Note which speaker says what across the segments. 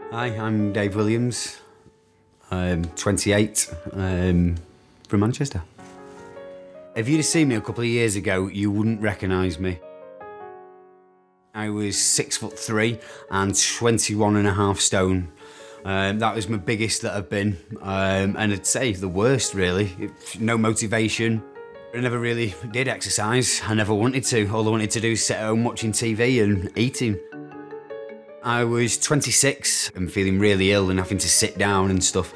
Speaker 1: Hi, I'm Dave Williams. I'm 28, from Manchester. If you'd have seen me a couple of years ago, you wouldn't recognise me. I was 6'3" and 21.5 stone. That was my biggest that I've been, and I'd say the worst really. No motivation. I never really did exercise. I never wanted to. All I wanted to do was sit at home watching TV and eating. I was 26 and feeling really ill and having to sit down and stuff,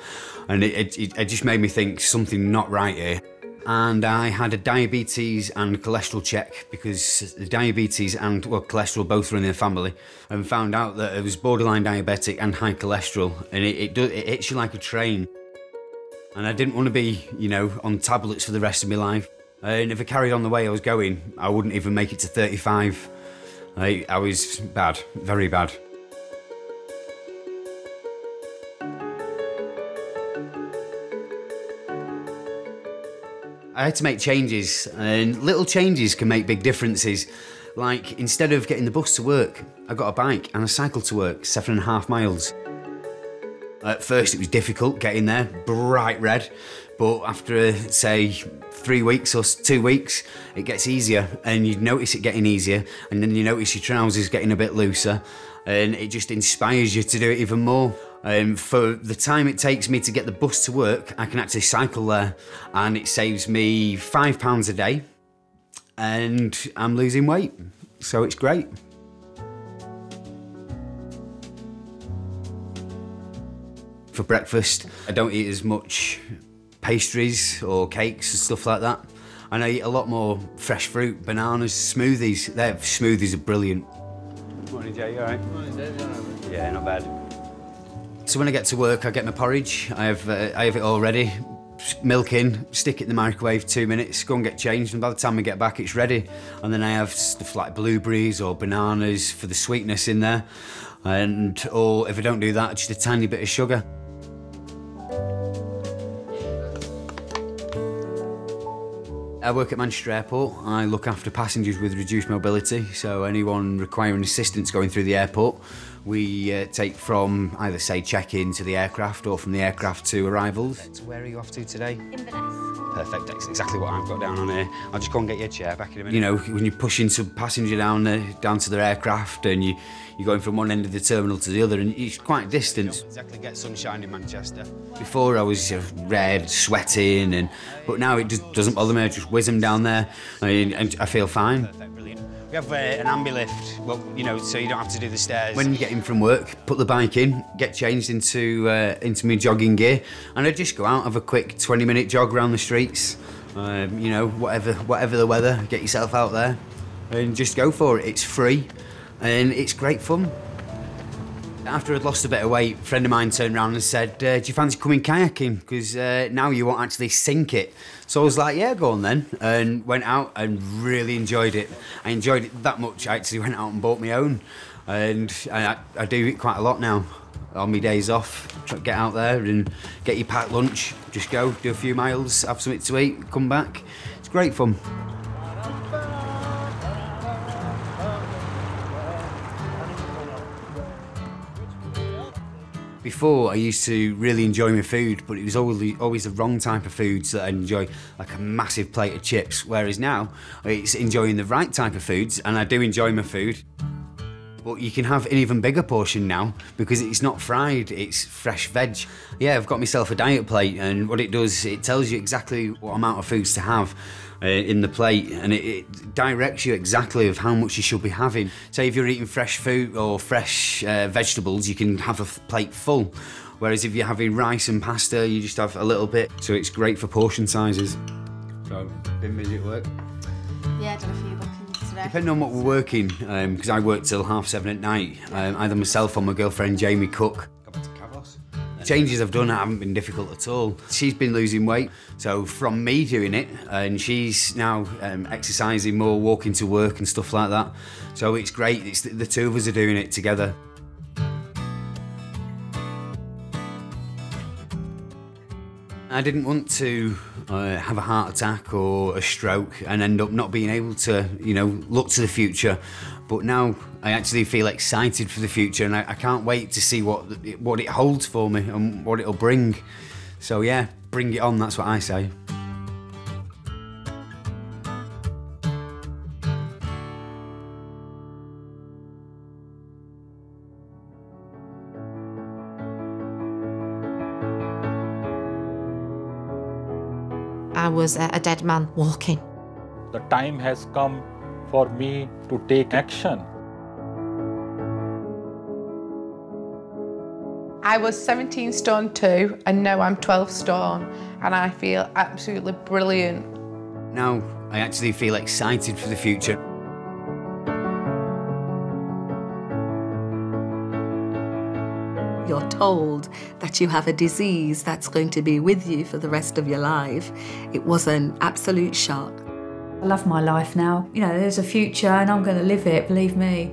Speaker 1: and it just made me think something not right here. And I had a diabetes and cholesterol check because the diabetes and cholesterol both run in the family, and found out that I was borderline diabetic and high cholesterol, and it hits you like a train. And I didn't want to be, you know, on tablets for the rest of my life. And if I carried on the way I was going, I wouldn't even make it to 35. I was bad, very bad. I had to make changes, and little changes can make big differences. Like, instead of getting the bus to work, I got a bike and I cycled to work 7.5 miles. At first it was difficult getting there, bright red, but after, say, 3 weeks or 2 weeks, it gets easier, and you notice it getting easier, and then you notice your trousers getting a bit looser, and it just inspires you to do it even more. For the time it takes me to get the bus to work, I can actually cycle there, and it saves me £5 a day, and I'm losing weight, so it's great. For breakfast, I don't eat as much pastries or cakes and stuff like that, and I eat a lot more fresh fruit, bananas, smoothies. Their smoothies are brilliant. Morning, Jay, you all right?
Speaker 2: Morning, Dave, you all right?
Speaker 1: Yeah, not bad. So when I get to work, I get my porridge. I have it all ready. Milk in, stick it in the microwave 2 minutes, go and get changed, and by the time I get back, it's ready. And then I have stuff like blueberries or bananas for the sweetness in there, or if I don't do that, just a tiny bit of sugar. I work at Manchester Airport. I look after passengers with reduced mobility, so anyone requiring assistance going through the airport, we take from either, say, check-in to the aircraft or from the aircraft to arrivals. So where are you off to today?
Speaker 3: Inverness.
Speaker 1: Perfect, that's exactly what I've got down on here. I'll just go and get your chair back in a minute. You know, when you're pushing some passenger down to their aircraft, and you're going from one end of the terminal to the other, and it's quite a distance. You don't exactly get sunshine in Manchester. Before I was red, sweating, but now it just doesn't bother me. I just whiz them down there, and I feel fine. Perfect, brilliant. We have an ambilift, well, you know, so you don't have to do the stairs. When you get in from work, put the bike in, get changed into my jogging gear, and I just go out, have a quick 20-minute jog around the streets. You know, whatever the weather, get yourself out there and just go for it. It's free and it's great fun. After I'd lost a bit of weight, a friend of mine turned around and said, do you fancy coming kayaking? Because now you won't actually sink it. So I was like, yeah, go on then. And went out and really enjoyed it. I enjoyed it that much, I actually went out and bought my own. And I do it quite a lot now. On my days off, get out there and get your packed lunch. Just go, do a few miles, have something to eat, come back. It's great fun. Before, I used to really enjoy my food, but it was always the wrong type of foods that I enjoy, like a massive plate of chips, whereas now, it's enjoying the right type of foods, and I do enjoy my food. But you can have an even bigger portion now, because it's not fried, it's fresh veg. Yeah, I've got myself a diet plate, and what it does, it tells you exactly what amount of foods to have in the plate, and it directs you exactly of how much you should be having. Say if you're eating fresh fruit or fresh vegetables, you can have a plate full. Whereas if you're having rice and pasta, you just have a little bit. So it's great for portion sizes. So, been busy at work?
Speaker 3: Yeah, done a few bookings today.
Speaker 1: Depending on what we're working, because I work till 7:30 at night, either myself or my girlfriend Jamie Cook. Changes I've done haven't been difficult at all. She's been losing weight, so from me doing it, and she's now exercising more, walking to work and stuff like that. So it's great, it's the two of us are doing it together. I didn't want to have a heart attack or a stroke and end up not being able to, look to the future. But now I actually feel excited for the future, and I can't wait to see what it holds for me and what it'll bring. So yeah, bring it on, that's what I say.
Speaker 2: I was a dead man walking.
Speaker 4: The time has come for me to take action.
Speaker 5: I was 17 stone 2 and now I'm 12 stone and I feel absolutely brilliant.
Speaker 1: Now I actually feel excited for the future.
Speaker 6: You're told that you have a disease that's going to be with you for the rest of your life. It was an absolute shock.
Speaker 7: I love my life now. There's a future and I'm going to live it, believe me.